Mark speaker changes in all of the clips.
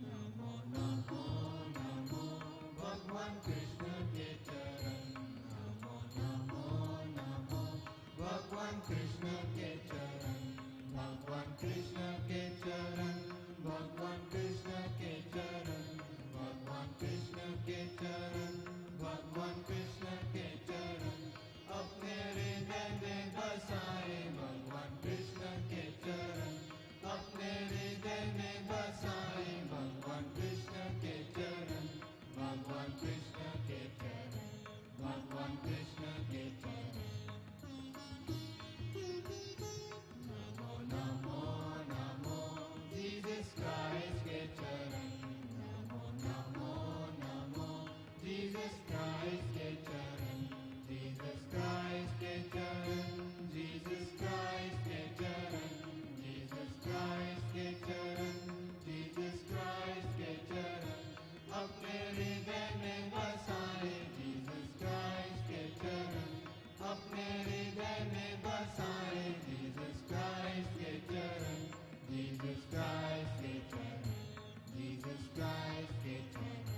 Speaker 1: नमो नमो नमो भगवान कृष्ण के चरण। नमो नमो नमो भगवान कृष्ण के चरण। भगवान कृष्ण के चरण। भगवान कृष्ण के चरण। भगवान कृष्ण के चरण। भगवान कृष्ण के चरण अपने हृदय में बसाए। भगवान कृष्ण के चरण अपने हृदय में बसाए। भगवान कृष्ण के चरण। भगवान कृष्ण के चरण। भगवान कृष्ण के चरण। नमो नमो नमो जीसस क्राइस्ट के चरण। नमो नमो नमो जीसस क्राइस्ट के चरण। जीसस क्राइस्ट के चरण। जीसस क्राइस्ट के चरण। जीसस क्राइस्ट के चरण। जीसस क्राइस्ट के चरण अपने हृदय में बसाए। जीसस क्राइस्ट के चरण अपने हृदय में बसाए। जीसस क्राइस्ट के चरण। जीसस क्राइस्ट के चरण। जीसस क्राइस्ट के चरण।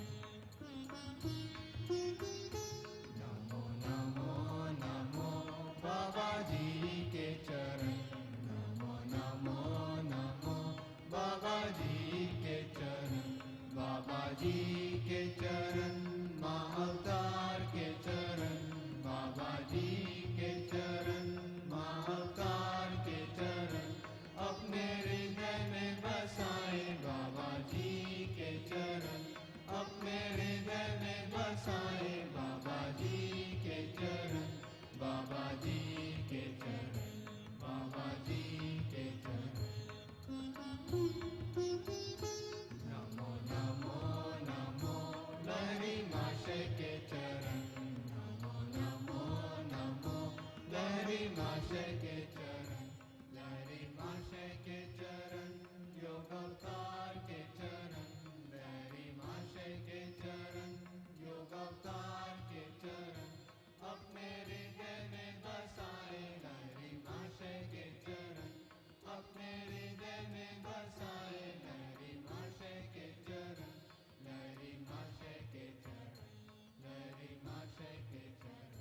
Speaker 1: नमो नमो नमो बाबा जी के चरण। नमो नमो नमो बाबा जी के चरण। बाबा जी के चरण महाअवतार के चरण। बाबा जी के चरण महाअवतार के चरण अपने हृदय में बसाए। बाबा जी के चरण अपने हृदय में बसाए। बाबा जी के चरण। बाबा जी के चरण। बाबा जी के चरण। नमो नमो नमो लहरी माशय के चरण। नमो नमो नमो लहरी माशय के चरण। लहरी माशय के चरण योग अवतार के चरण। लहरी माशय के चरण योग अवतार के चरण अपने हृदय में बसाए। लहरी माशय के चरण अपने हृदय में बसाए। लहरी माशय के चरण। लहरी माशय के चरण। लहरी माशय के चरण।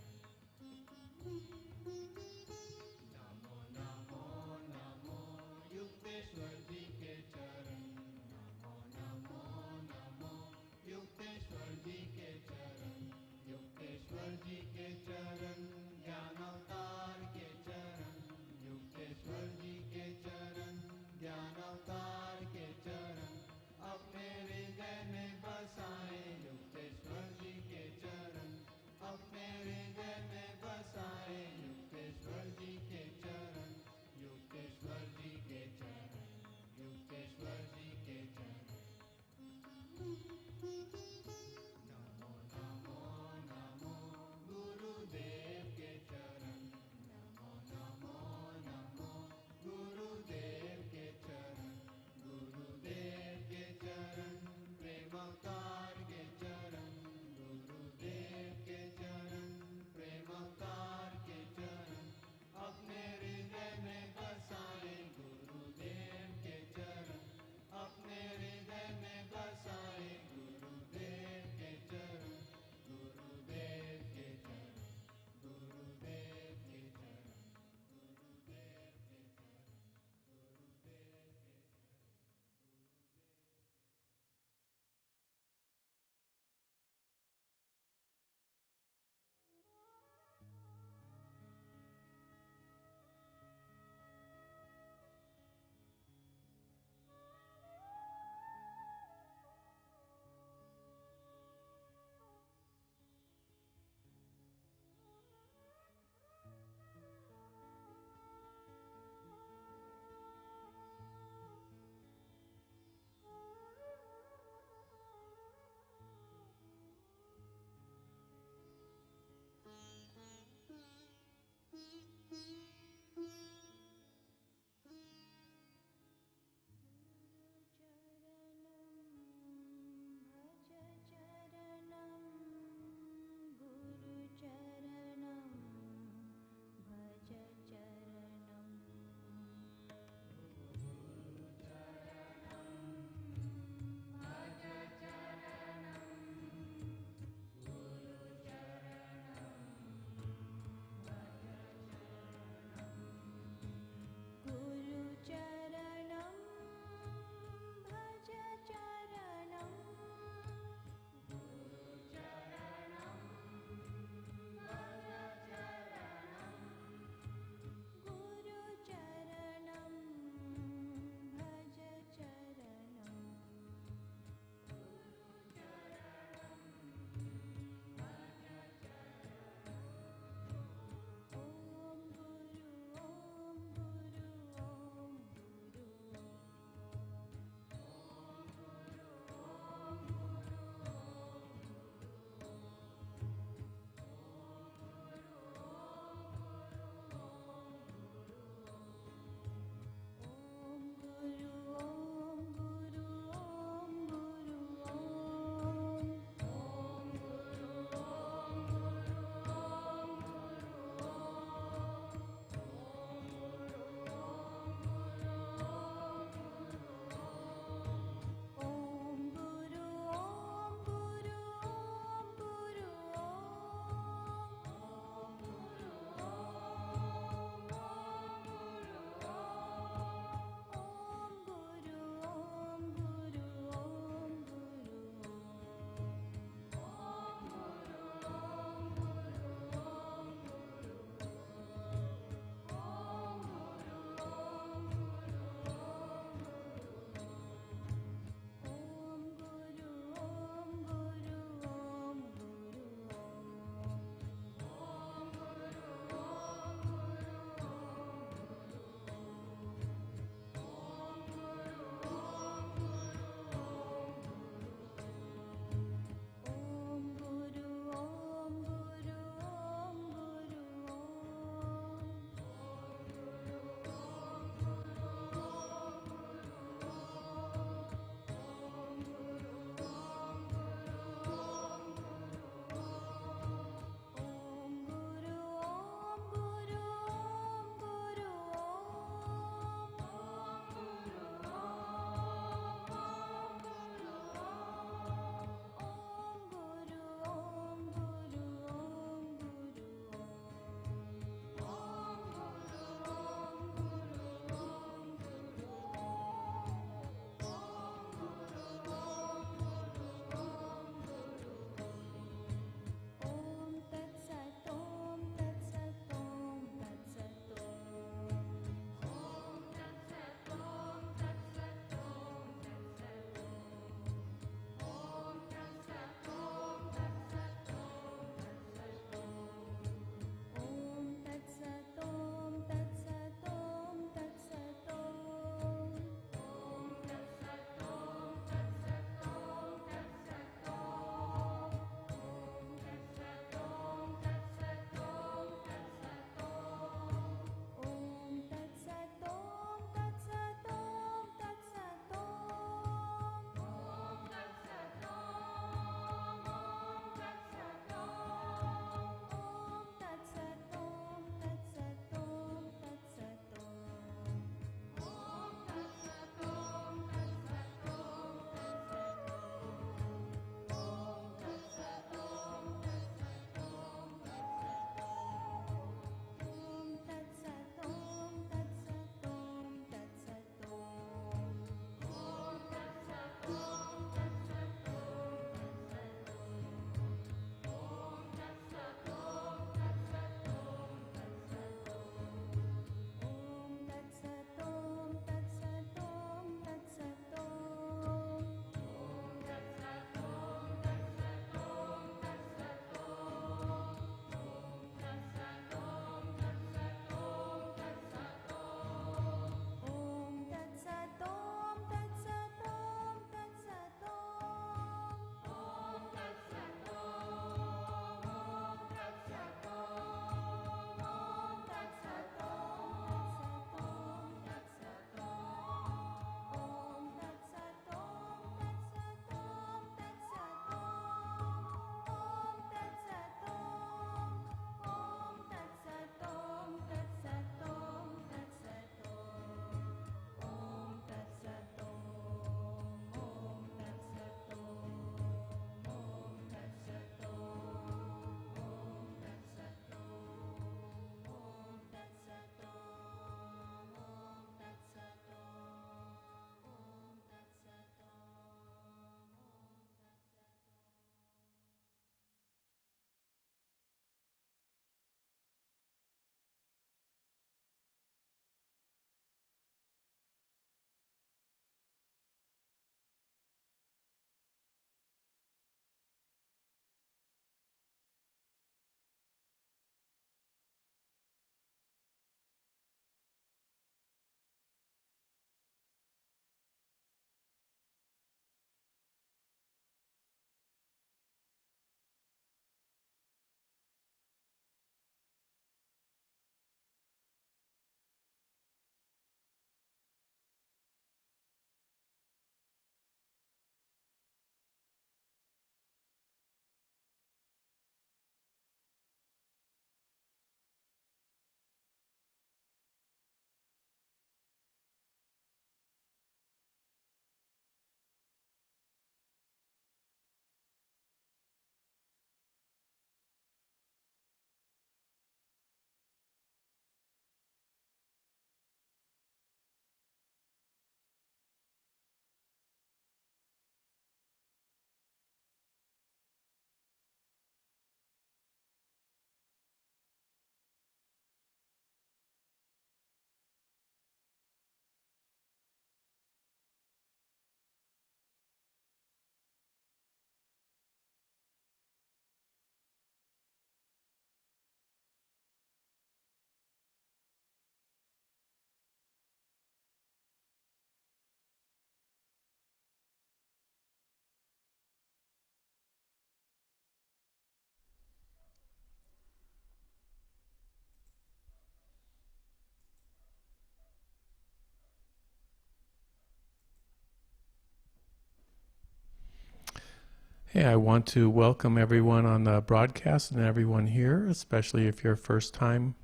Speaker 2: Hey, I want to welcome everyone on the broadcast and everyone here, especially if you're first time.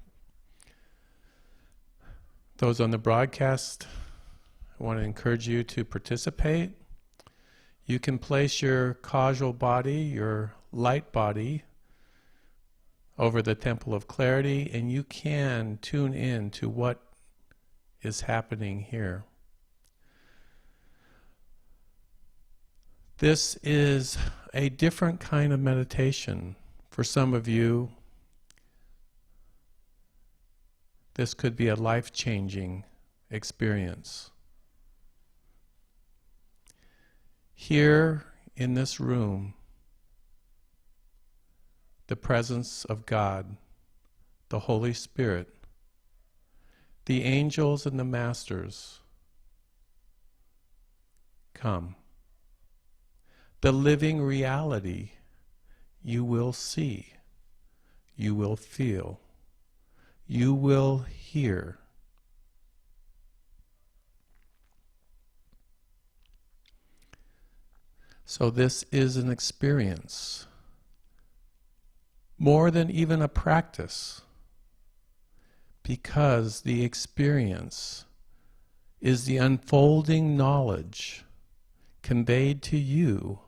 Speaker 2: Those on the broadcast, I want to encourage you to participate. You can place your causal body, your light body, over the Temple of Clarity, and you can tune in to what is happening here. This is a different kind of meditation. For some of you, this could be a life-changing experience. Here in this room, the presence of God, the Holy Spirit, the angels and the masters come. The living reality you will see, you will feel, you will hear. So this is an experience, more than even a practice, because the experience is the unfolding knowledge conveyed to you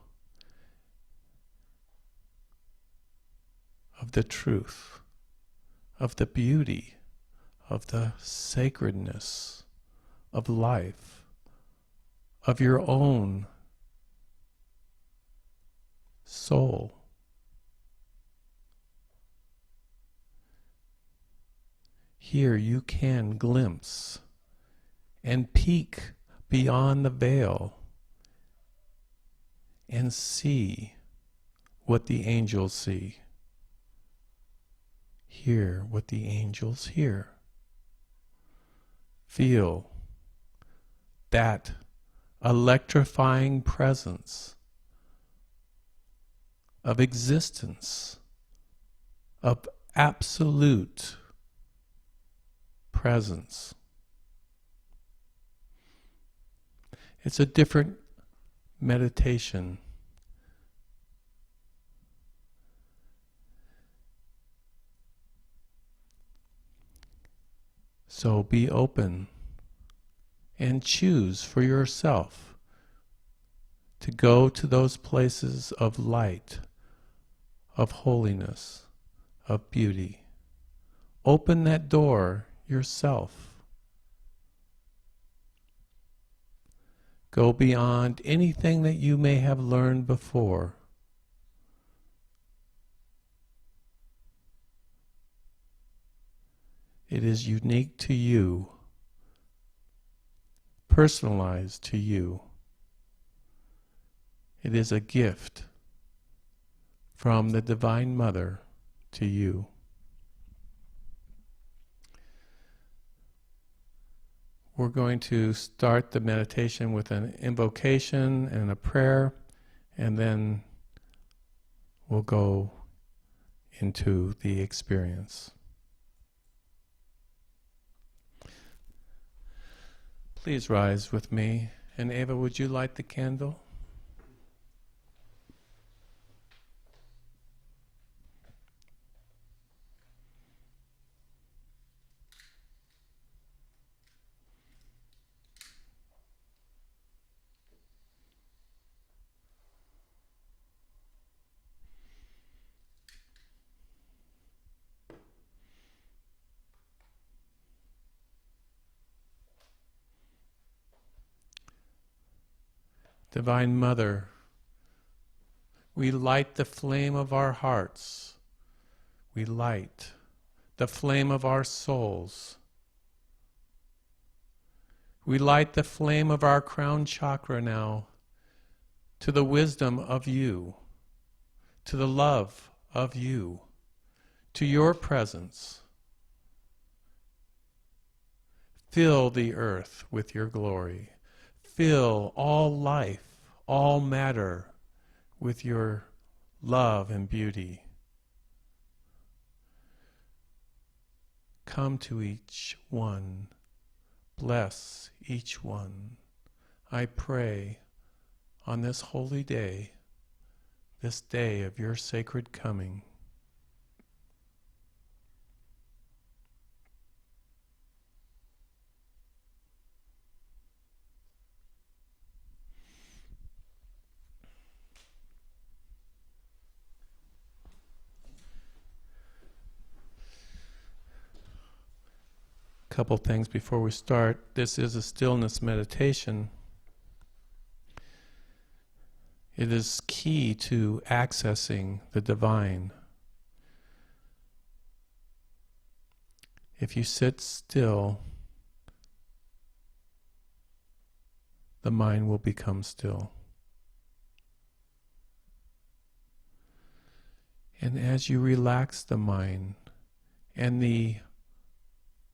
Speaker 2: of the truth, of the beauty, of the sacredness of life, of your own soul. Here you can glimpse and peek beyond the veil and see what the angels see. Hear what the angels hear. Feel that electrifying presence of existence, of absolute presence. It's a different meditation. So be open and choose for yourself to go to those places of light, of holiness, of beauty. Open that door yourself. Go beyond anything that you may have learned before. It is unique to you, personalized to you. It is a gift from the Divine Mother to you. We're going to start the meditation with an invocation and a prayer, and then we'll go into the experience. Please rise with me. And Eva, would you light the candle? Divine Mother, we light the flame of our hearts. We light the flame of our souls. We light the flame of our crown chakra now to the wisdom of you, to the love of you, to your presence. Fill the earth with your glory. Fill all life, all matter with your love and beauty. Come to each one. Bless each one. I pray on this holy day this day of your sacred coming. Couple things before we start. This is a stillness meditation. It is key to accessing the divine. If you sit still, the mind will become still. And as you relax the mind and the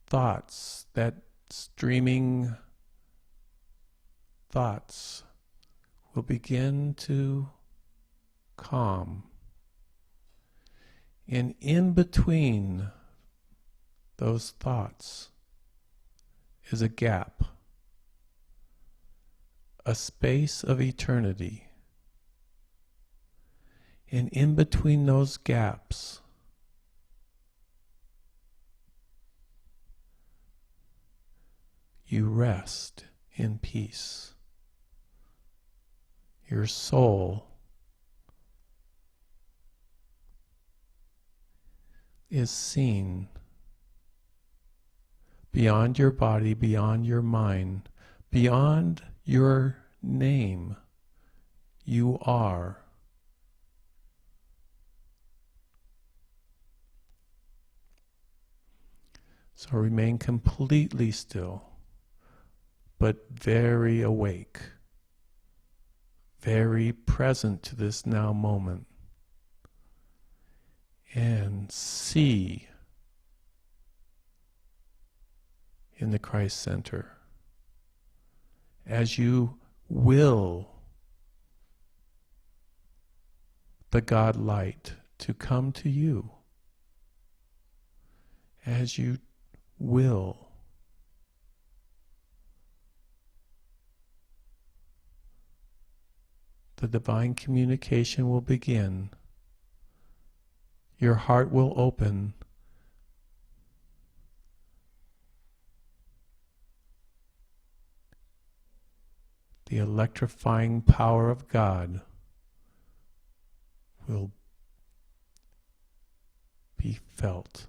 Speaker 2: thoughts, that streaming thoughts will begin to calm. And in between those thoughts is a gap, a space of eternity. And in between those gaps, you rest in peace. Your soul is seen beyond your body, beyond your mind, beyond your name. You are. So remain completely still, but very awake, very present to this now moment, and see in the Christ Center as you will the God light to come to you, as you will the divine communication will begin. Your heart will open. The electrifying power of God will be felt.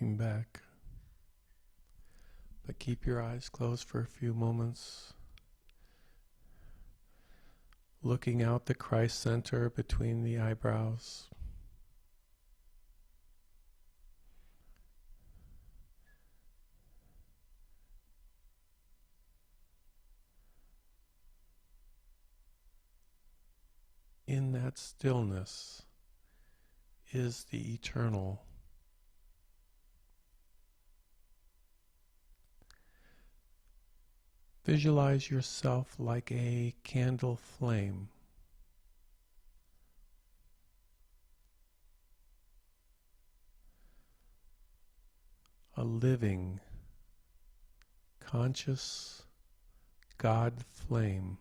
Speaker 2: drifting back. But keep your eyes closed for a few moments, looking out the Christ center between the eyebrows. In that stillness is the eternal. Visualize yourself like a candle flame. A living, conscious God flame.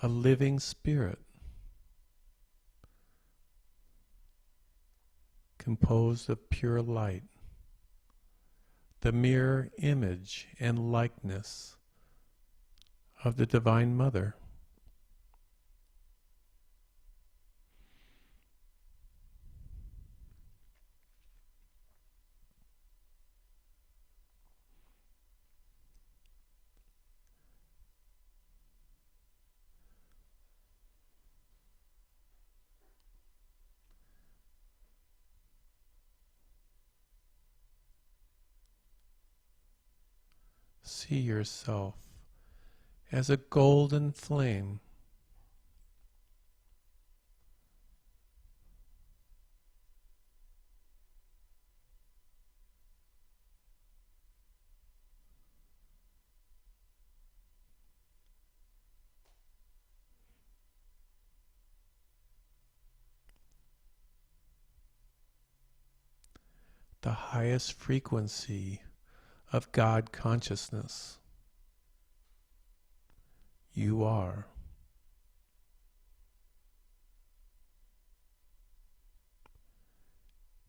Speaker 2: A living spirit composed of pure light, the mirror image and likeness of the Divine Mother. See yourself as a golden flame, the highest frequency of God consciousness. You are.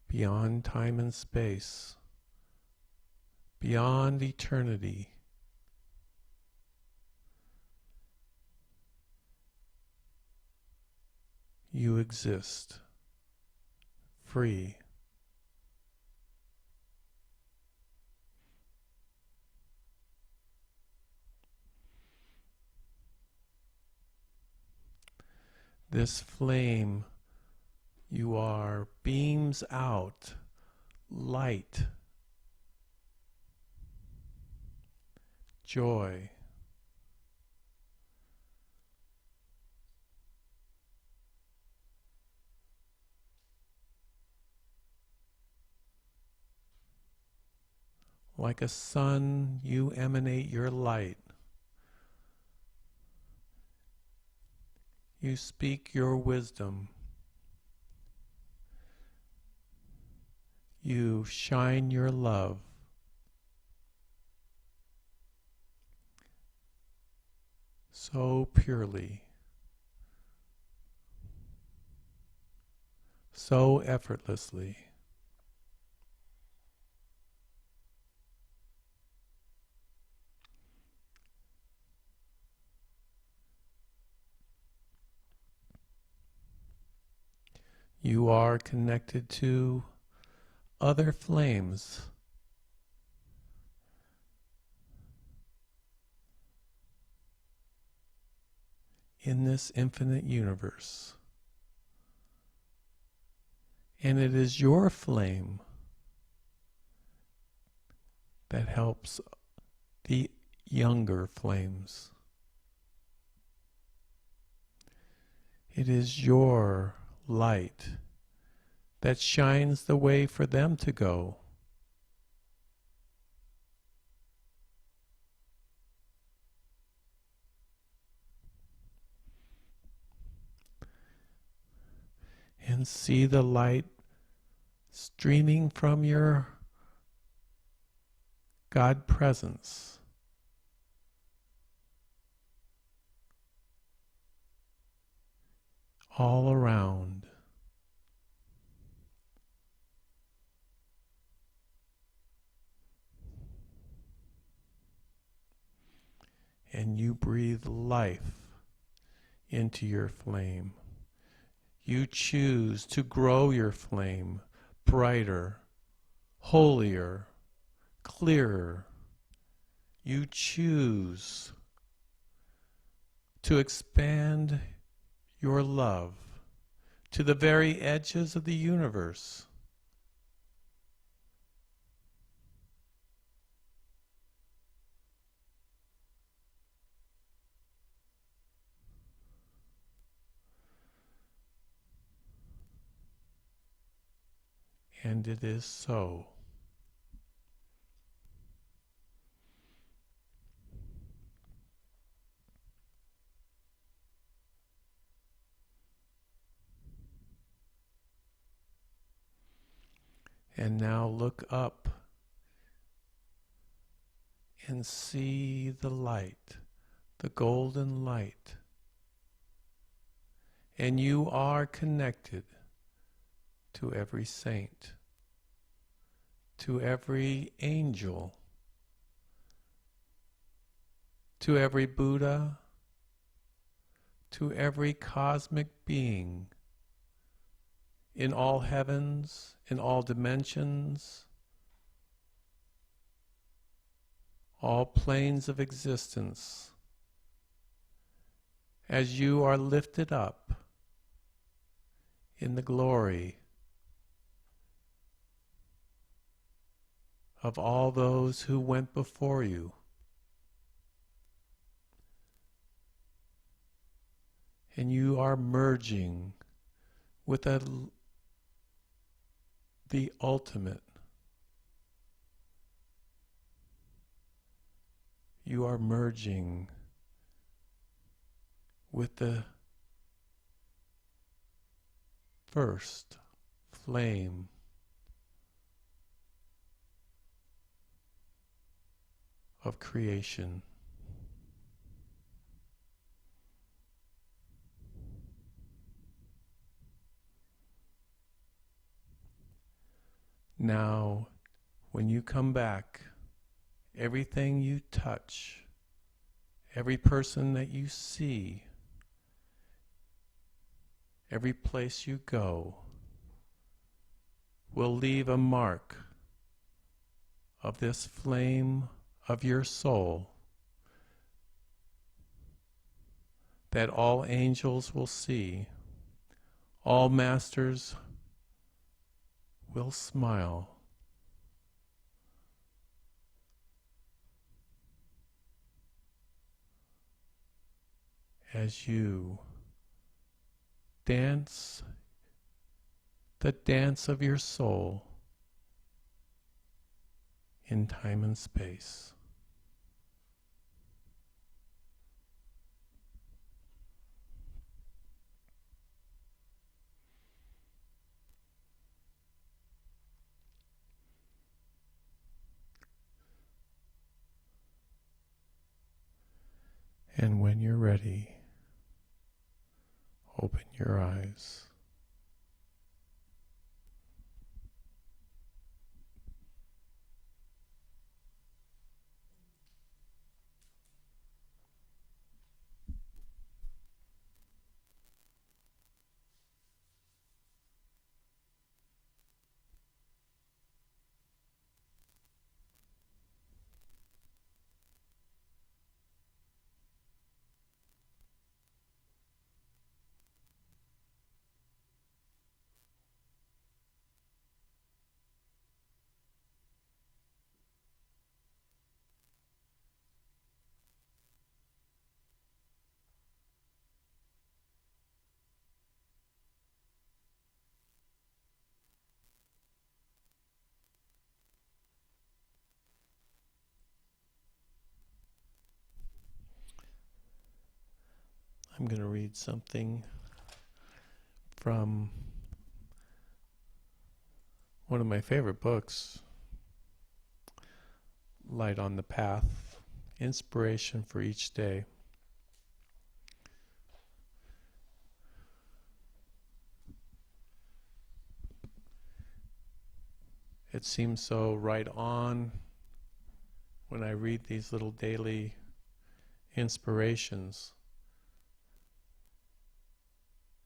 Speaker 2: Beyond time and space, beyond eternity, you exist, free. This flame you are beams out light, joy, like a sun, you emanate your light. You speak your wisdom. You shine your love. So purely, so effortlessly. You are connected to other flames in this infinite universe. And it is your flame that helps the younger flames. It is your light that shines the way for them to go. And see the light streaming from your God presence all around. and you breathe life into your flame. You choose to grow your flame brighter, holier, clearer. You choose to expand your love to the very edges of the universe. And it is so. And now look up and see the light, the golden light. And you are connected to every saint, to every angel, to every Buddha, to every cosmic being in all heavens, in all dimensions, all planes of existence, as you are lifted up in the glory of all those who went before you. And you are merging with the ultimate. You are merging with the first flame of creation. Now, when you come back, everything you touch, every person that you see, every place you go, will leave a mark of this flame of your soul that all angels will see, all masters will smile. As you dance the dance of your soul in time and space. And when you're ready, open your eyes. I'm going to read something from one of my favorite books, Light on the Path, Inspiration for Each Day. It seems so right on when I read these little daily inspirations.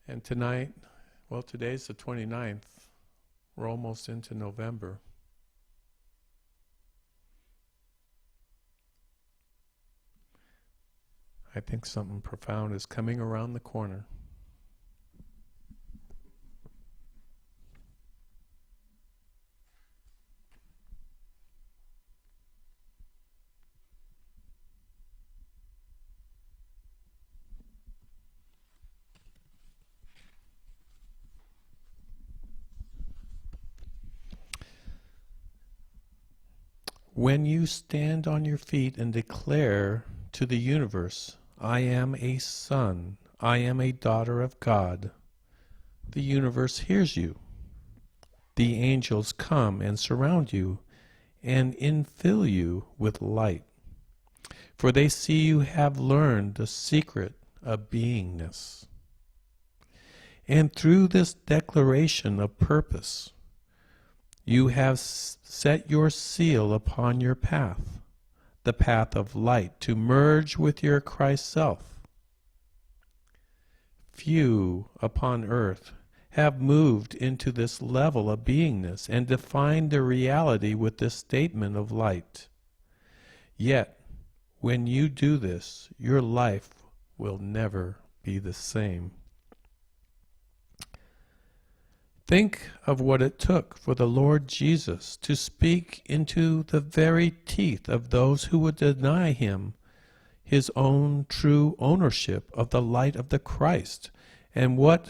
Speaker 2: And tonight, well, today's the 29th. We're almost into November. I think something profound is coming around the corner. When you stand on your feet and declare to the universe, I am a son, I am a daughter of God, the universe hears you. The angels come and surround you and infill you with light, for they see you have learned the secret of beingness. And through this declaration of purpose, you have set your seal upon your path, the path of light, to merge with your Christ self. Few upon earth have moved into this level of beingness and defined their reality with this statement of light. Yet, when you do this, your life will never be the same. Think of what it took for the Lord Jesus to speak into the very teeth of those who would deny him his own true ownership of the light of the Christ, and that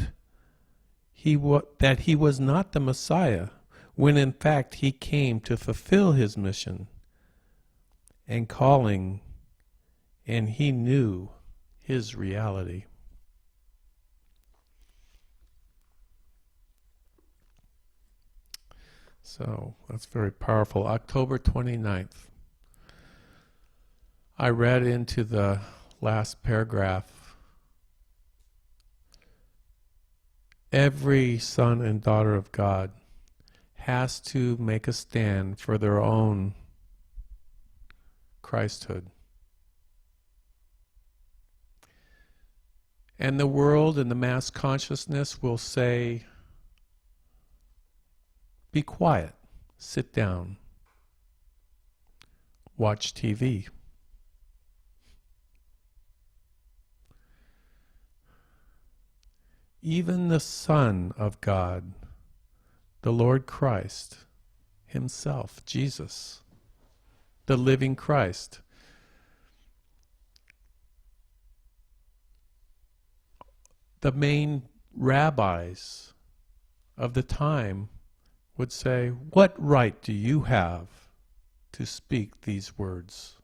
Speaker 2: he was not the Messiah, when in fact he came to fulfill his mission and calling, and he knew his reality. So that's very powerful. October 29th. I read into the last paragraph. Every son and daughter of God has to make a stand for their own Christhood. And the world and the mass consciousness will say, be quiet, sit down, watch TV. Even the Son of God, the Lord Christ himself, Jesus, the living Christ, the main rabbis of the time would say, what right do you have to speak these words?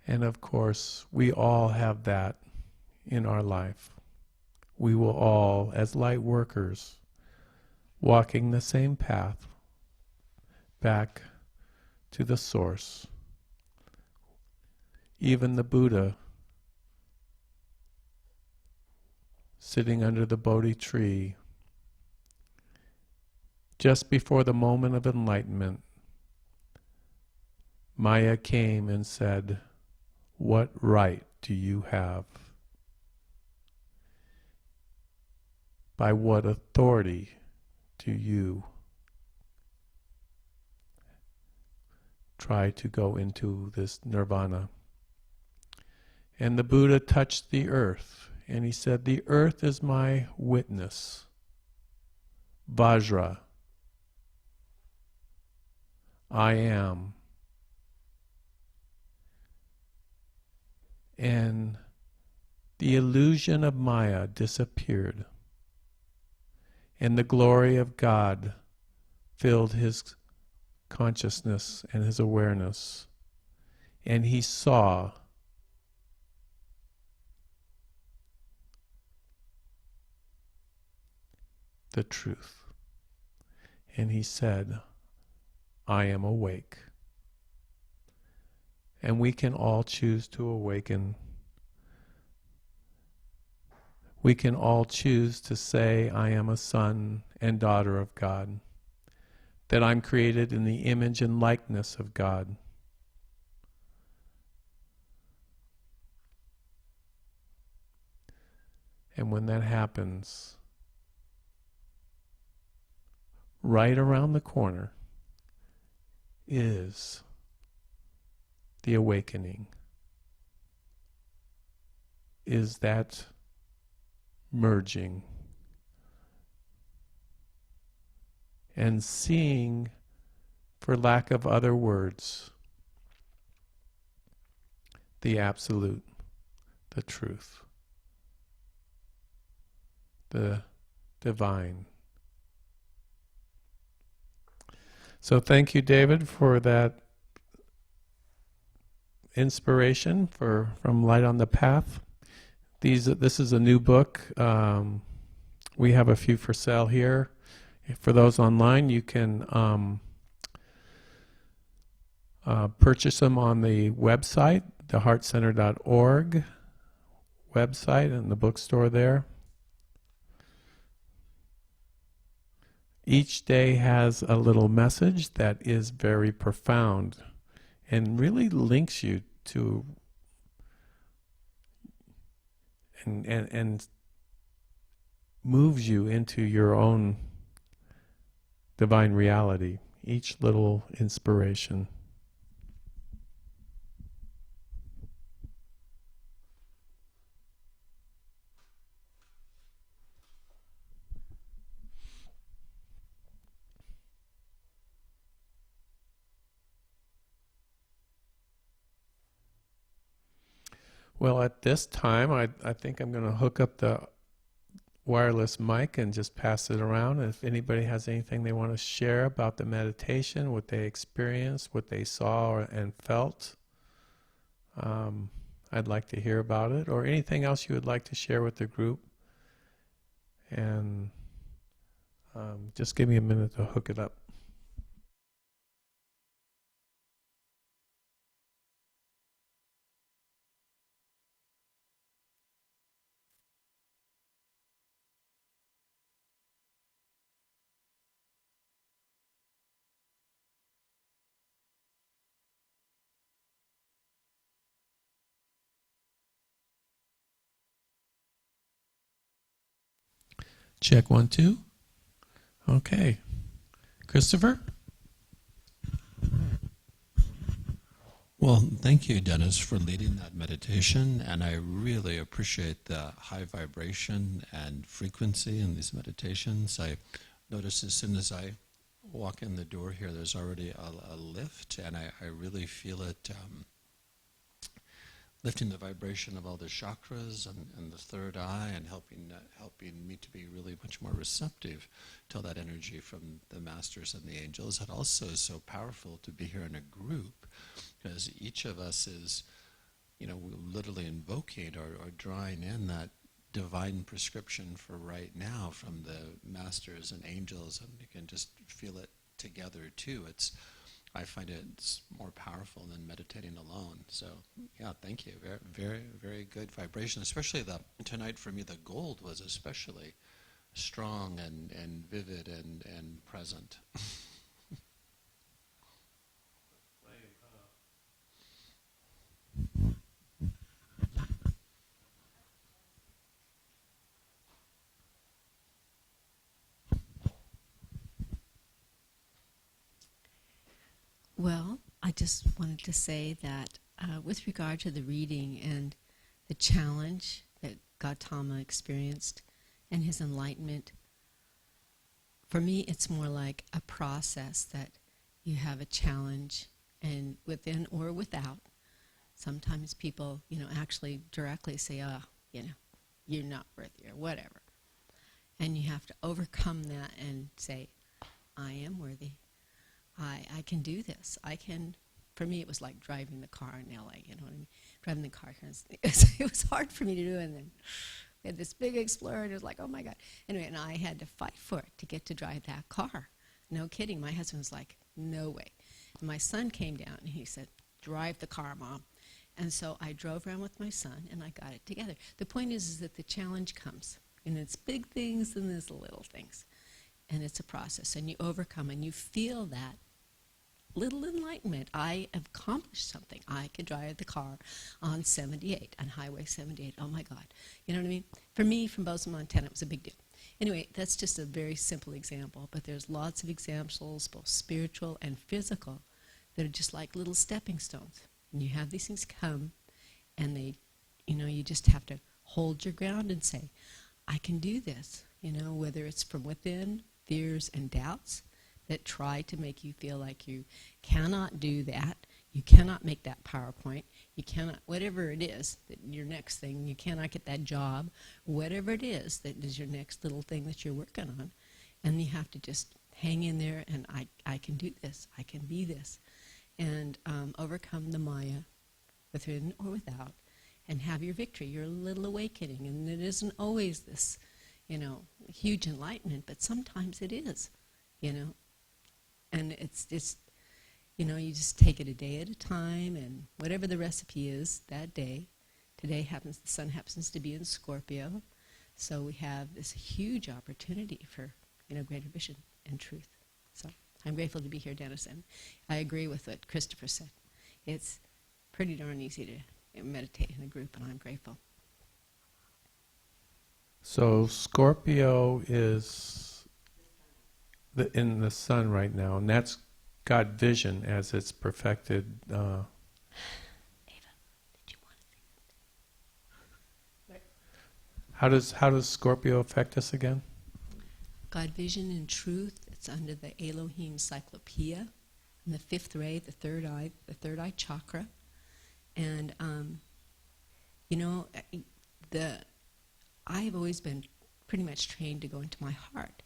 Speaker 2: And of course, we all have that in our life. We will all, as light workers, walking the same path back to the source. Even the Buddha, sitting under the Bodhi tree, just before the moment of enlightenment, Maya came and said, what right do you have? By what authority do you try to go into this nirvana? And the Buddha touched the earth, and he said, the earth is my witness. Vajra. I am. And the illusion of Maya disappeared, and the glory of God filled his consciousness and his awareness, and he saw the truth. And he said, I am awake. And we can all choose to awaken we can all choose to say, I am a son and daughter of God, that I'm created in the image and likeness of God. And when that happens, right around the corner is the awakening, is that merging and seeing, for lack of other words, the absolute, the truth, the divine. So thank you, David, for that inspiration from Light on the Path. This is a new book. We have a few for sale here. For those online, you can purchase them on the website, theheartcenter.org website, and the bookstore there. Each day has a little message that is very profound and really links you to and moves you into your own divine reality, each little inspiration. Well, at this time, I think I'm going to hook up the wireless mic and just pass it around. If anybody has anything they want to share about the meditation, what they experienced, what they saw and felt, I'd like to hear about it, or anything else you would like to share with the group. And just give me a minute to hook it up. Check 1, 2. Okay. Christopher?
Speaker 3: Well, thank you, Dennis, for leading that meditation, and I really appreciate the high vibration and frequency in these meditations. I notice as soon as I walk in the door here, there's already a lift, and I really feel it lifting the vibration of all the chakras and the third eye, and helping me to be really much more receptive to all that energy from the masters and the angels. It also is so powerful to be here in a group, because each of us is, literally invoking or drawing in that divine prescription for right now from the masters and angels, and you can just feel it together too. I find it's more powerful than meditating alone. So, yeah, thank you. Very, very, very good vibration. Especially tonight for me, the gold was especially strong and vivid and present.
Speaker 4: Well, I just wanted to say that with regard to the reading and the challenge that Gautama experienced and his enlightenment, for me it's more like a process that you have a challenge, and within or without, sometimes people, actually directly say, you're not worthy or whatever. And you have to overcome that and say, I am worthy. I can do this. For me, it was like driving the car in LA, you know what I mean? Driving the car here. It was hard for me to do, and then we had this big Explorer, and it was like, oh my God. Anyway, and I had to fight for it to get to drive that car. No kidding. My husband was like, no way. And my son came down, and he said, drive the car, Mom. And so I drove around with my son, and I got it together. The point is that the challenge comes, and it's big things and there's little things. And it's a process, and you overcome, and you feel that little enlightenment. I have accomplished something. I could drive the car on 78, on Highway 78. Oh, my God. You know what I mean? For me, from Bozeman, Montana, it was a big deal. Anyway, that's just a very simple example, but there's lots of examples, both spiritual and physical, that are just like little stepping stones. And you have these things come, and they, you just have to hold your ground and say, I can do this. Whether it's from within, fears and doubts that try to make you feel like you cannot do that, you cannot make that PowerPoint, you cannot, whatever it is, that your next thing, you cannot get that job, whatever it is that is your next little thing that you're working on, and you have to just hang in there, and I can do this, I can be this, and overcome the Maya, within or without, and have your victory, your little awakening. And it isn't always this, huge enlightenment, but sometimes it is, and it's just, you just take it a day at a time, and whatever the recipe is that day. Today the sun happens to be in Scorpio, so we have this huge opportunity for, greater vision and truth. So I'm grateful to be here, Dennis, and I agree with what Christopher said. It's pretty darn easy to meditate in a group, and I'm grateful.
Speaker 2: So Scorpio is in the sun right now, and that's got vision as it's perfected.
Speaker 4: Ava, did you want to say
Speaker 2: How does Scorpio affect us again?
Speaker 4: God vision and truth. It's under the Elohim Cyclopeia, in the fifth ray, the third eye chakra, and I've always been pretty much trained to go into my heart,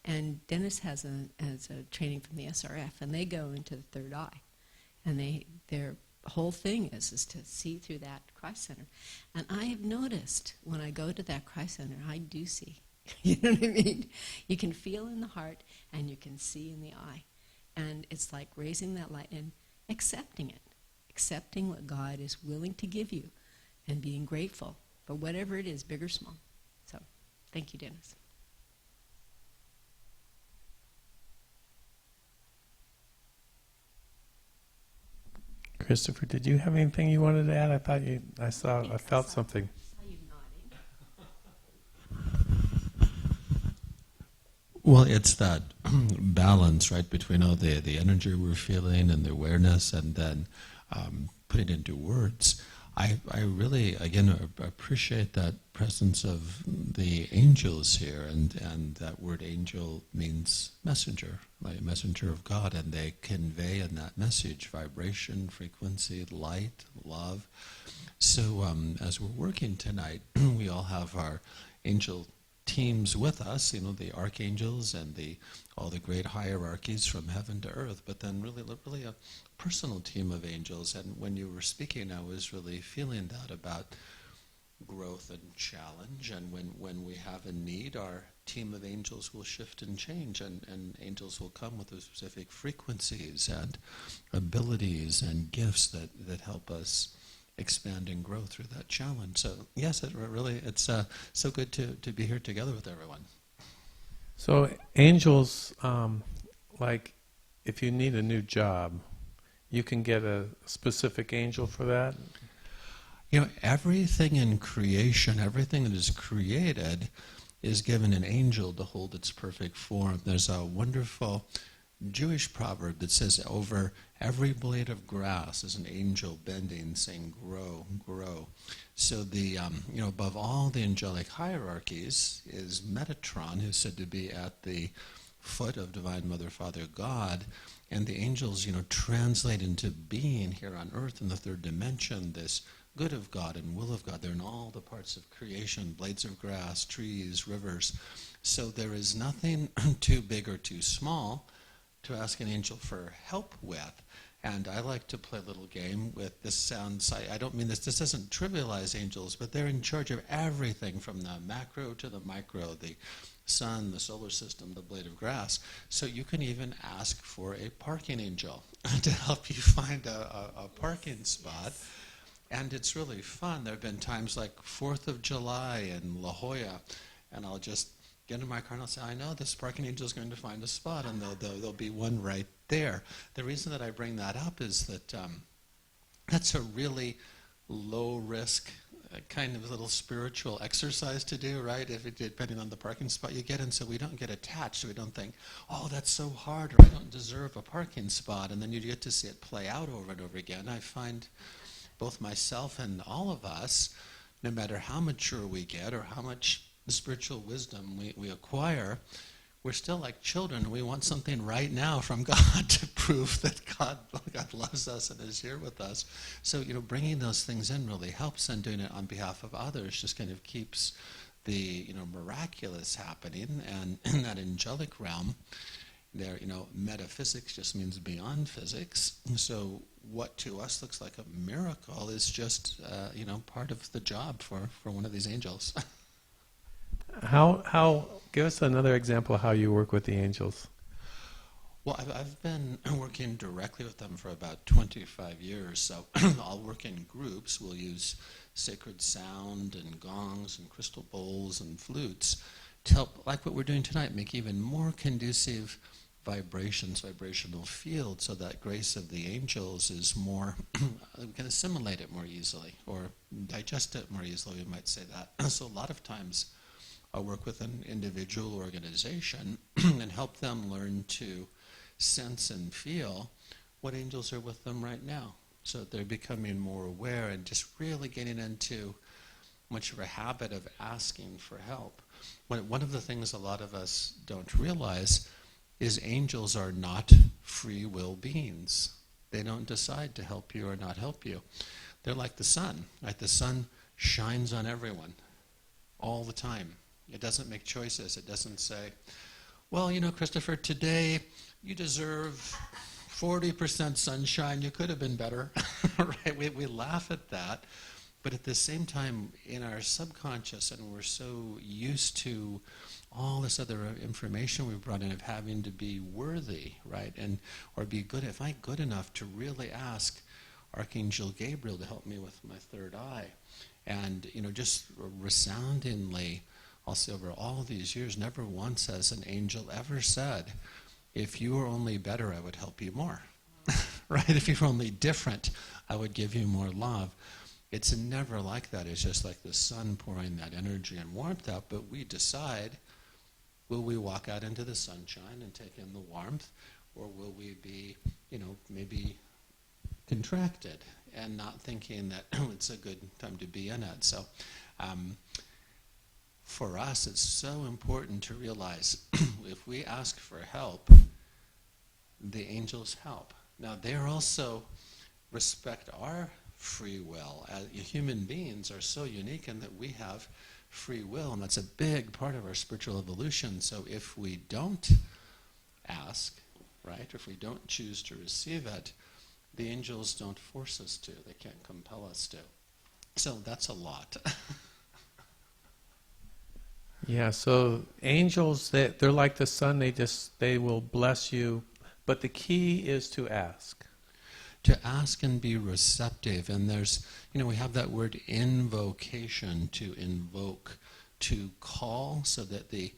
Speaker 4: and Dennis has a training from the SRF, and they go into the third eye, and their whole thing is to see through that Christ center, and I have noticed when I go to that Christ center, I do see. You know what I mean? You can feel in the heart, and you can see in the eye. And it's like raising that light and accepting it. Accepting what God is willing to give you, and being grateful for whatever it is, big or small. So, thank you, Dennis.
Speaker 2: Christopher, did you have anything you wanted to add? I felt something.
Speaker 3: Well, it's that balance, right, between all the energy we're feeling and the awareness, and then put it into words. I really, again, appreciate that presence of the angels here, and that word angel means messenger, like a messenger of God, and they convey in that message vibration, frequency, light, love. So as we're working tonight, we all have our angel teams with us, the archangels and all the great hierarchies from heaven to earth, but then really a personal team of angels. And when you were speaking, I was really feeling that about growth and challenge, and when we have a need, our team of angels will shift and change, and angels will come with those specific frequencies and abilities and gifts that help us expand and grow through that challenge. So yes, it's so good to be here together with everyone.
Speaker 2: So angels, like if you need a new job, you can get a specific angel for that?
Speaker 3: Everything in creation, everything that is created is given an angel to hold its perfect form. There's a wonderful Jewish proverb that says, over every blade of grass is an angel bending, saying, grow, grow. So the, above all the angelic hierarchies is Metatron, who's said to be at the foot of Divine Mother, Father, God. And the angels, translate into being here on earth in the third dimension, this good of God and will of God. They're in all the parts of creation, blades of grass, trees, rivers. So there is nothing too big or too small to ask an angel for help with. And I like to play a little game with this. Sounds, I don't mean this doesn't trivialize angels, but they're in charge of everything from the macro to the micro, the sun, the solar system, the blade of grass. So you can even ask for a parking angel to help you find a parking spot. And it's really fun. There have been times like 4th of July in La Jolla, and I'll just get in my car and I'll say, I know this parking angel is going to find a spot, and there'll be one right there. The reason that I bring that up is that that's a really low-risk kind of little spiritual exercise to do, right? Depending on the parking spot you get in, so we don't get attached, so we don't think, oh, that's so hard, or I don't deserve a parking spot, and then you get to see it play out over and over again. I find both myself and all of us, no matter how mature we get or how much spiritual wisdom we acquire, we're still like children. We want something right now from God to prove that God loves us and is here with us. So, bringing those things in really helps, and doing it on behalf of others just kind of keeps the, miraculous happening. And in that angelic realm, there, metaphysics just means beyond physics. So what to us looks like a miracle is just, part of the job for one of these angels.
Speaker 2: How? Give us another example of how you work with the angels.
Speaker 3: Well, I've been working directly with them for about 25 years. So I'll work in groups. We'll use sacred sound and gongs and crystal bowls and flutes to help, like what we're doing tonight, make even more conducive vibrational field, so that grace of the angels is more, we can assimilate it more easily, or digest it more easily, we might say that. So a lot of times I'll work with an individual organization and help them learn to sense and feel what angels are with them right now, so that they're becoming more aware and just really getting into much of a habit of asking for help. One of the things a lot of us don't realize is angels are not free will beings. They don't decide to help you or not help you. They're like the sun, right? The sun shines on everyone all the time. It doesn't make choices. It doesn't say, well, Christopher, today you deserve 40% sunshine. You could have been better, right? We laugh at that. But at the same time, in our subconscious, and we're so used to all this other information we've brought in of having to be worthy, right? Or be good. If I'm good enough to really ask Archangel Gabriel to help me with my third eye. And, just resoundingly, I'll say over all these years, never once has an angel ever said, if you were only better, I would help you more. Right? If you were only different, I would give you more love. It's never like that. It's just like the sun pouring that energy and warmth out, but we decide, will we walk out into the sunshine and take in the warmth, or will we be, maybe contracted and not thinking that it's a good time to be in it. So for us, it's so important to realize if we ask for help, the angels help. Now, they also respect our free will. Human beings are so unique in that we have free will, and that's a big part of our spiritual evolution. So if we don't ask, right, or if we don't choose to receive it, the angels don't force us to. They can't compel us to. So that's a lot.
Speaker 2: Yeah, so angels, they're like the sun. They will bless you, but the key is to ask.
Speaker 3: To ask and be receptive. And there's, we have that word invocation, to invoke, to call, so that the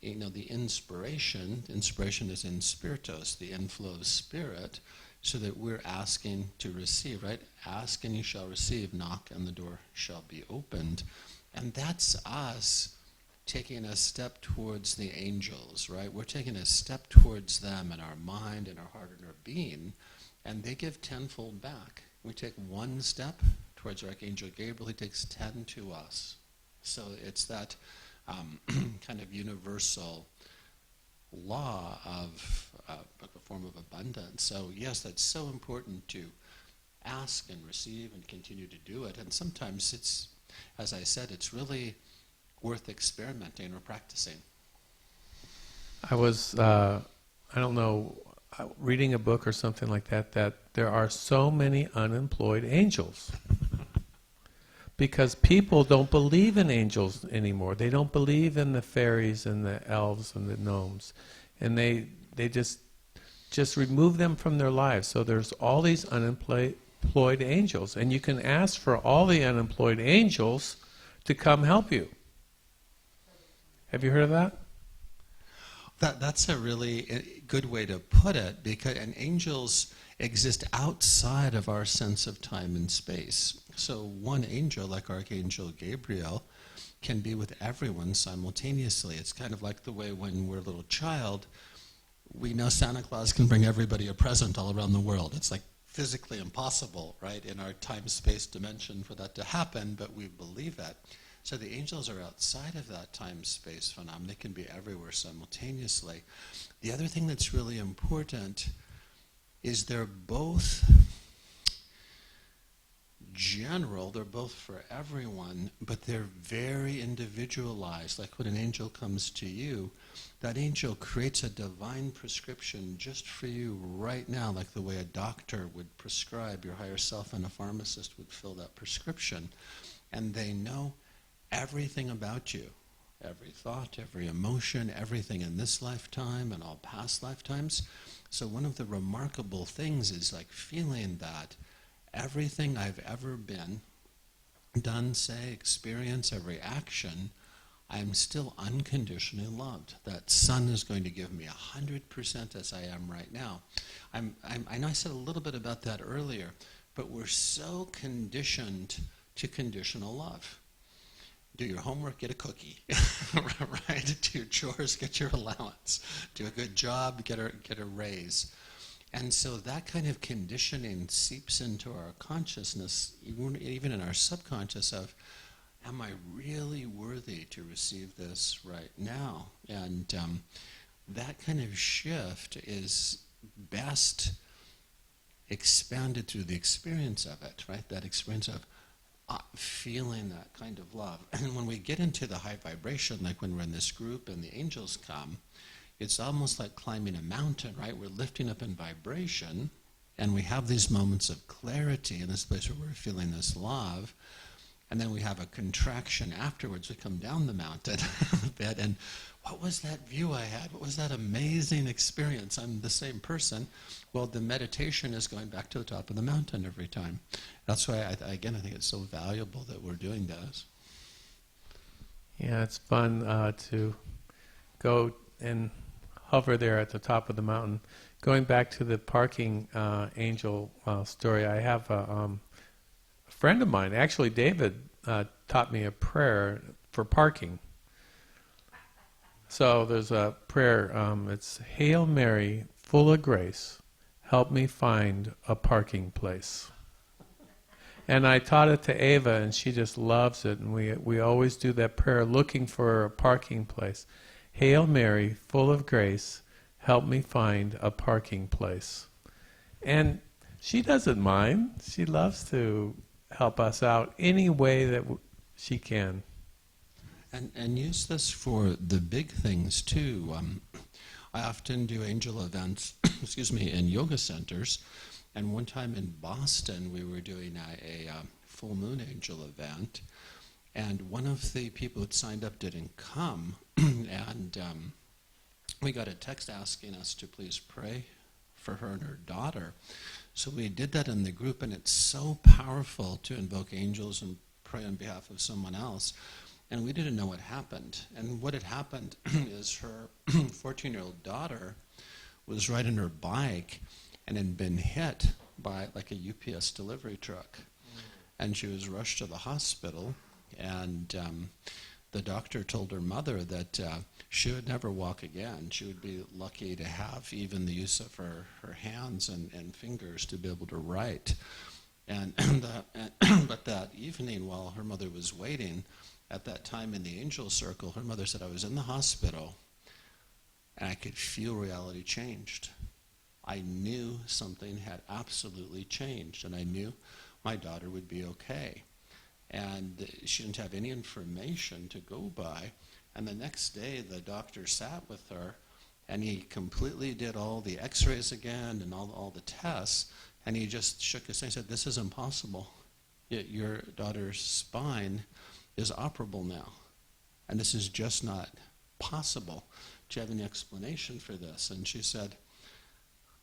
Speaker 3: inspiration is in spiritus, the inflow of spirit, so that we're asking to receive, right? Ask and you shall receive, knock and the door shall be opened. And that's us taking a step towards the angels, right? We're taking a step towards them in our mind, in our heart, and our being, and they give tenfold back. We take one step towards Archangel Gabriel, he takes 10 to us. So it's that kind of universal law of a form of abundance. So yes, that's so important to ask and receive and continue to do it. And sometimes it's, as I said, it's really worth experimenting or practicing.
Speaker 2: I was, reading a book or something like that there are so many unemployed angels. Because people don't believe in angels anymore. They don't believe in the fairies and the elves and the gnomes. And they just remove them from their lives. So there's all these unemployed unemployed angels. And you can ask for all the unemployed angels to come help you. Have you heard of that?
Speaker 3: That's a really good way to put it, because and angels exist outside of our sense of time and space. So one angel, like Archangel Gabriel, can be with everyone simultaneously. It's kind of like the way when we're a little child, we know Santa Claus can bring everybody a present all around the world. It's like physically impossible, right, in our time-space dimension for that to happen, but we believe it. So the angels are outside of that time-space phenomenon. They can be everywhere simultaneously. The other thing that's really important is they're both general, they're both for everyone, but they're very individualized. Like when an angel comes to you, that angel creates a divine prescription just for you right now, like the way a doctor would prescribe your higher self and a pharmacist would fill that prescription. And they know everything about you, every thought, every emotion, everything in this lifetime and all past lifetimes. So one of the remarkable things is like feeling that everything I've ever been, done, say, experience, every action, I'm still unconditionally loved. That sun is going to give me 100% as I am right now. I know I said a little bit about that earlier, but we're so conditioned to conditional love. Do your homework, get a cookie, right? Do your chores, get your allowance. Do a good job, get a raise. And so that kind of conditioning seeps into our consciousness, even in our subconscious of, am I really worthy to receive this right now? And that kind of shift is best expanded through the experience of it, right? That experience of feeling that kind of love. And when we get into the high vibration, like when we're in this group and the angels come, it's almost like climbing a mountain, right? We're lifting up in vibration, and we have these moments of clarity in this place where we're feeling this love, and then we have a contraction afterwards. We come down the mountain a bit, and what was that view I had? What was that amazing experience? I'm the same person. Well, the meditation is going back to the top of the mountain every time. That's why, I think it's so valuable that we're doing this.
Speaker 2: Yeah, it's fun to go and hover there at the top of the mountain. Going back to the parking angel story, I have a friend of mine, actually David, taught me a prayer for parking. So there's a prayer, it's Hail Mary, full of grace, help me find a parking place. And I taught it to Ava, and she just loves it, and we always do that prayer looking for a parking place. Hail Mary, full of grace, help me find a parking place. And she doesn't mind. She loves to help us out any way that she can.
Speaker 3: And use this for the big things too. I often do angel events, in yoga centers. And one time in Boston, we were doing a full moon angel event. And one of the people who signed up didn't come, and we got a text asking us to please pray for her and her daughter. So we did that in the group, and it's so powerful to invoke angels and pray on behalf of someone else. And we didn't know what happened. And what had happened is her 14-year-old daughter was riding her bike and had been hit by like a UPS delivery truck. And she was rushed to the hospital, and the doctor told her mother that she would never walk again. She would be lucky to have even the use of her hands and fingers to be able to write. But that evening, while her mother was waiting, at that time in the angel circle, her mother said, I was in the hospital, and I could feel reality changed. I knew something had absolutely changed, and I knew my daughter would be okay. And she didn't have any information to go by. And the next day, the doctor sat with her, and he completely did all the x-rays again and all the tests, and he just shook his head and said, this is impossible. Your daughter's spine is operable now, and this is just not possible. Do you have any explanation for this? And she said,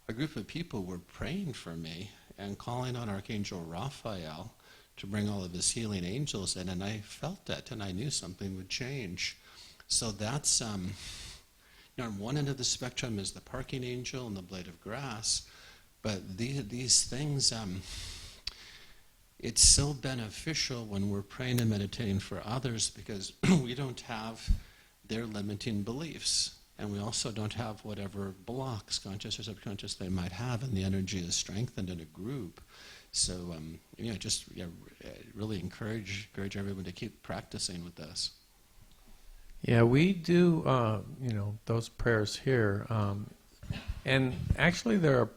Speaker 3: a group of people were praying for me, and calling on Archangel Raphael to bring all of his healing angels in, and I felt it, and I knew something would change. So that's, on one end of the spectrum is the parking angel and the blade of grass, but these things, it's so beneficial when we're praying and meditating for others, because we don't have their limiting beliefs. And we also don't have whatever blocks, conscious or subconscious, they might have, and the energy is strengthened in a group. So, really encourage everyone to keep practicing with this.
Speaker 2: Yeah, we do, those prayers here. And actually there are,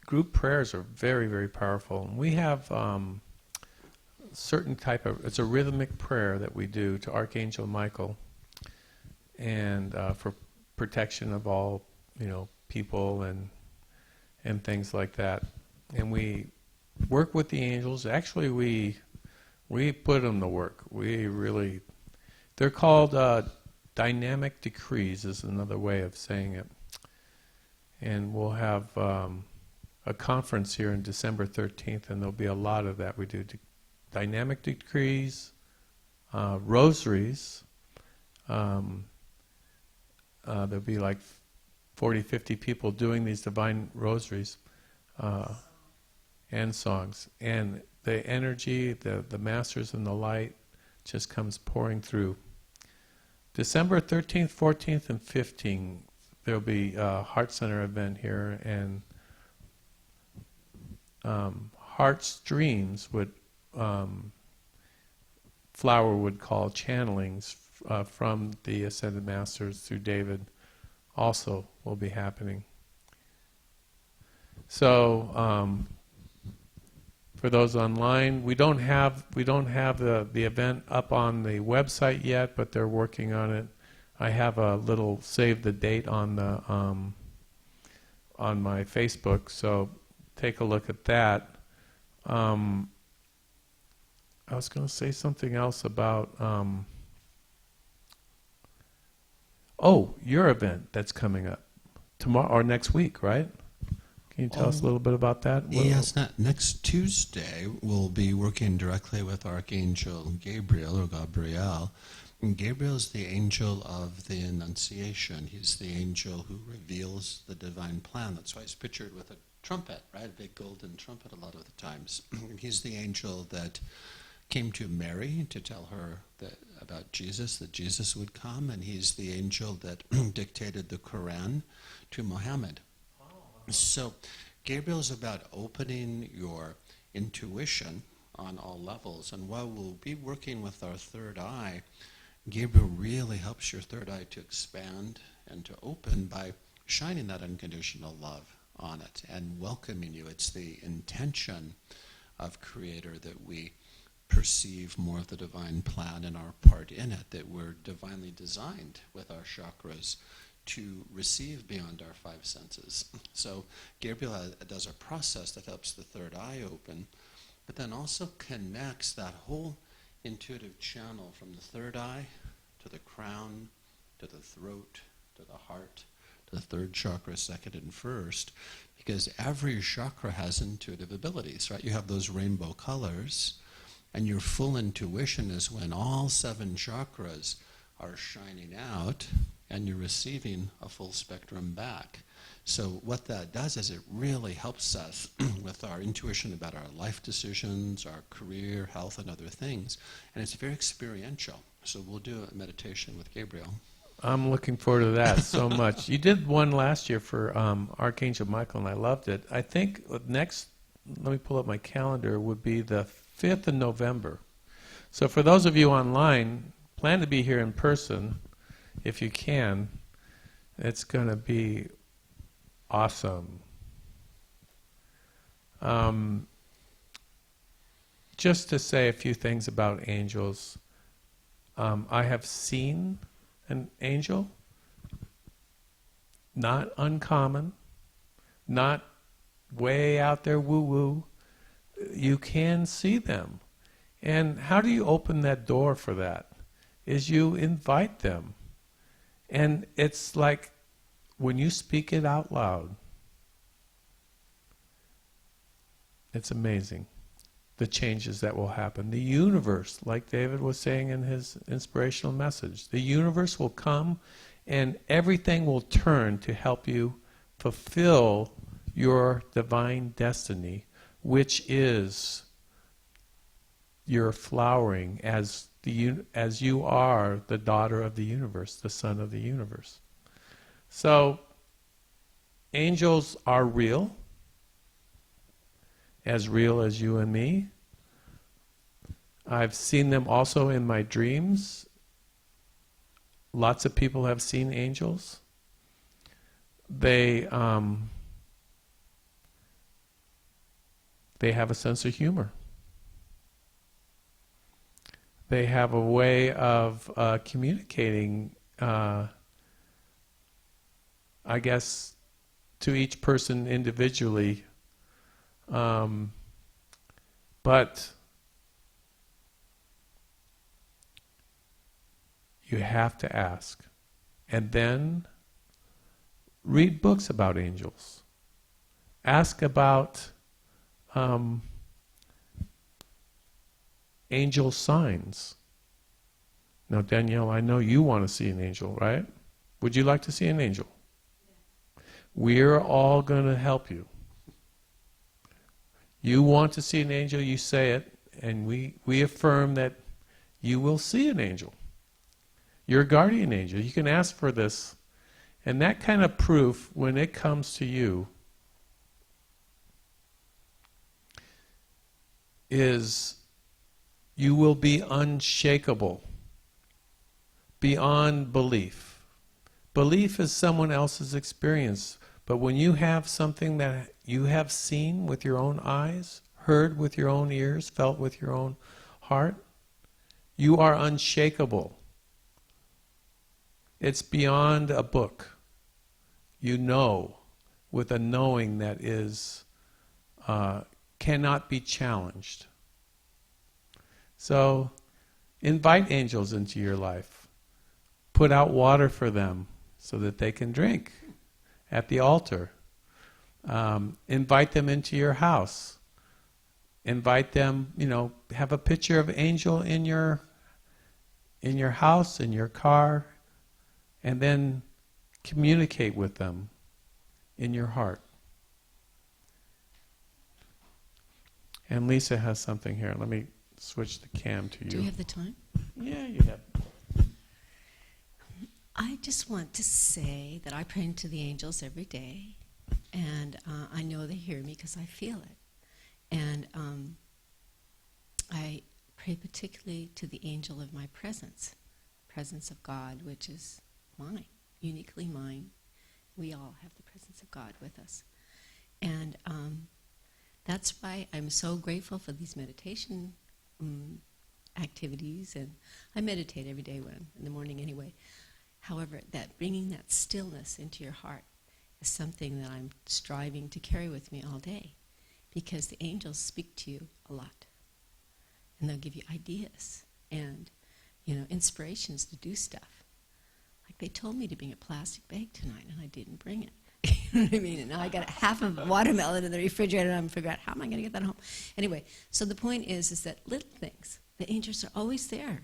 Speaker 2: group prayers are very, very powerful. And we have certain type of, it's a rhythmic prayer that we do to Archangel Michael, and for protection of all, people and things like that. And we work with the angels. Actually, we put them to work. They're called dynamic decrees, is another way of saying it. And we'll have a conference here on December 13th, and there'll be a lot of that. We do dynamic decrees, rosaries. There'll be like 40, 50 people doing these divine rosaries and songs. And the energy, the masters and the light just comes pouring through. December 13th, 14th, and 15th, there'll be a Heart Center event here, and Heart Streams would Flower would call channelings from the Ascended Masters through David also will be happening. So for those online, we don't have the event up on the website yet, but they're working on it. I have a little save the date on the on my Facebook, so take a look at that. I was going to say something else about your event that's coming up tomorrow or next week, right? Can you tell us a little bit about that?
Speaker 3: Yes, next Tuesday we'll be working directly with Archangel Gabriel or Gabriel. And Gabriel is the angel of the Annunciation. He's the angel who reveals the divine plan. That's why he's pictured with a trumpet, right? A big golden trumpet a lot of the times. He's the angel that came to Mary to tell her about Jesus, that Jesus would come, and he's the angel that dictated the Quran to Muhammad. So Gabriel is about opening your intuition on all levels, and while we'll be working with our third eye, Gabriel really helps your third eye to expand and to open by shining that unconditional love on it and welcoming you. It's the intention of Creator that we perceive more of the divine plan and our part in it, that we're divinely designed with our chakras to receive beyond our five senses. So Gabriel does a process that helps the third eye open, but then also connects that whole intuitive channel from the third eye to the crown, to the throat, to the heart, to the third chakra, second and first, because every chakra has intuitive abilities, right? You have those rainbow colors, and your full intuition is when all 7 chakras are shining out and you're receiving a full spectrum back. So what that does is it really helps us with our intuition about our life decisions, our career, health, and other things. And it's very experiential. So we'll do a meditation with Gabriel.
Speaker 2: I'm looking forward to that so much. You did one last year for Archangel Michael, and I loved it. I think next, let me pull up my calendar, would be the 5th of November. So for those of you online, plan to be here in person if you can. It's going to be awesome. Just to say a few things about angels. I have seen an angel, not uncommon, not way out there woo-woo. You can see them. And how do you open that door for that? Is you invite them. And it's like when you speak it out loud, It's amazing, the changes that will happen. The universe, like David was saying in his inspirational message, the universe will come and everything will turn to help you fulfill your divine destiny, which is your flowering as you are the daughter of the universe, the son of the universe. So, angels are real as you and me. I've seen them also in my dreams. Lots of people have seen angels. They have a sense of humor. They have a way of communicating, I guess, to each person individually. But you have to ask. And then read books about angels. Ask about angel signs. Now, Danielle, I know you want to see an angel, right? Would you like to see an angel? Yeah. We're all going to help you. You want to see an angel, you say it, and we affirm that you will see an angel. Your guardian angel. You can ask for this. And that kind of proof, when it comes to you, is you will be unshakable, beyond belief. Belief is someone else's experience, but when you have something that you have seen with your own eyes, heard with your own ears, felt with your own heart, you are unshakable. It's beyond a book. You know, with a knowing that is cannot be challenged. So, invite angels into your life. Put out water for them so that they can drink at the altar. Invite them into your house. Invite them, have a picture of angel in your house, in your car, and then communicate with them in your heart. And Lisa has something here. Let me switch the cam to you.
Speaker 4: Do you have the time?
Speaker 2: Yeah, you have.
Speaker 4: I just want to say that I pray to the angels every day, and I know they hear me because I feel it. And I pray particularly to the angel of my presence of God, which is mine, uniquely mine. We all have the presence of God with us. And that's why I'm so grateful for these meditation activities, and I meditate every day in the morning anyway. However, that bringing that stillness into your heart is something that I'm striving to carry with me all day, because the angels speak to you a lot, and they'll give you ideas and inspirations to do stuff. Like they told me to bring a plastic bag tonight, and I didn't bring it. You know what I mean? And now I got half of a watermelon in the refrigerator, and I'm figuring out how am I going to get that home. Anyway, so the point is that little things, the angels are always there,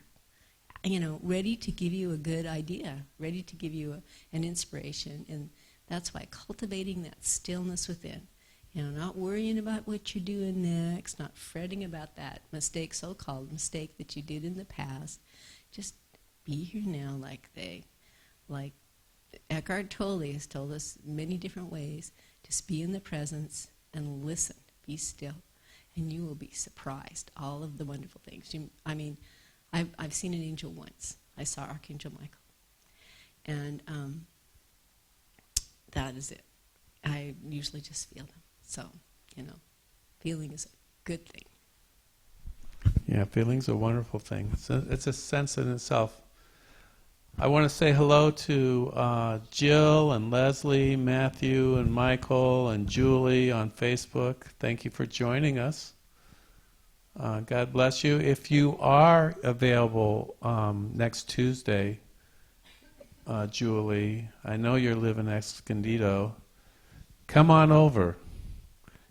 Speaker 4: ready to give you a good idea, ready to give you an inspiration. And that's why cultivating that stillness within, not worrying about what you're doing next, not fretting about that mistake, so-called mistake that you did in the past. Just be here now, like Eckhart Tolle has told us many different ways. Just be in the presence and listen. Be still. And you will be surprised. All of the wonderful things. I've seen an angel once. I saw Archangel Michael. And that is it. I usually just feel them. So, feeling is a good thing.
Speaker 2: Yeah, feeling's a wonderful thing. It's a sense in itself. I want to say hello to Jill and Leslie, Matthew and Michael and Julie on Facebook. Thank you for joining us. God bless you. If you are available next Tuesday, Julie, I know you're living Escondido. Come on over.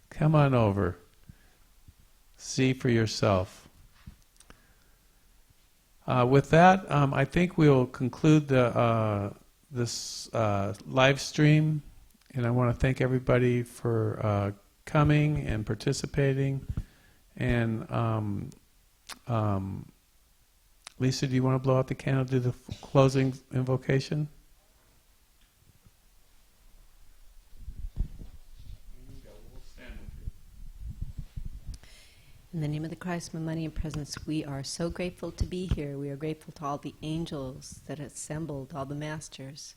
Speaker 2: Come on over. see for yourself. With that, I think we'll conclude this live stream, and I want to thank everybody for coming and participating. And Lisa, do you want to blow out the candle, do the closing invocation?
Speaker 4: In the name of the Christ, my money and presence, we are so grateful to be here. We are grateful to all the angels that assembled, all the masters,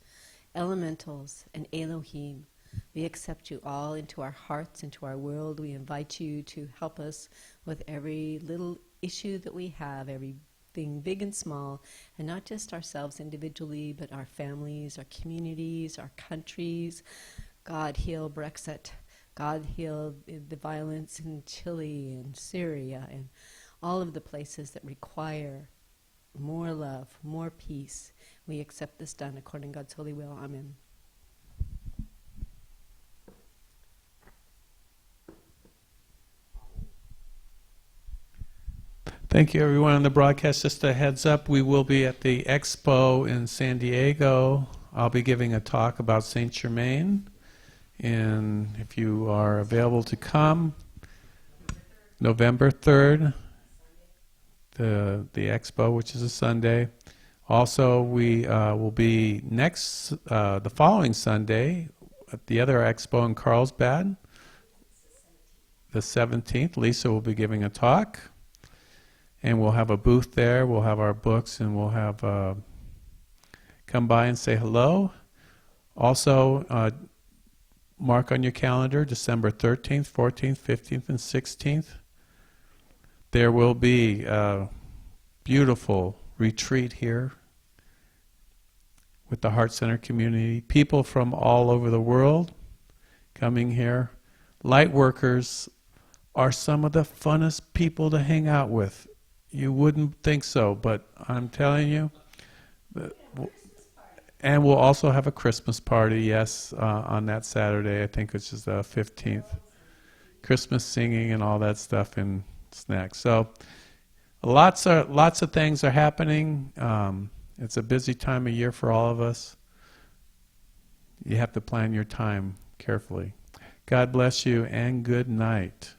Speaker 4: elementals, and Elohim. We accept you all into our hearts, into our world. We invite you to help us with every little issue that we have, everything big and small, and not just ourselves individually, but our families, our communities, our countries. God, heal Brexit. God, heal the violence in Chile and Syria and all of the places that require more love, more peace. We accept this done according to God's holy will. Amen.
Speaker 2: Thank you, everyone on the broadcast. Just a heads up, we will be at the Expo in San Diego. I'll be giving a talk about Saint Germain. And if you are available to come, November 3rd, the Expo, which is a Sunday. Also, we will be the following Sunday at the other Expo in Carlsbad, the 17th. Lisa will be giving a talk, and we'll have a booth there. We'll have our books, and we'll have come by and say hello. Also, mark on your calendar December 13th, 14th, 15th, and 16th. There will be a beautiful retreat here with the Heart Center community. People from all over the world coming here. Light workers are some of the funnest people to hang out with. You wouldn't think so, but I'm telling you. And we'll also have a Christmas party, yes, on that Saturday, I think, which is the 15th. Christmas singing and all that stuff and snacks. So lots of things are happening. It's a busy time of year for all of us. You have to plan your time carefully. God bless you and good night.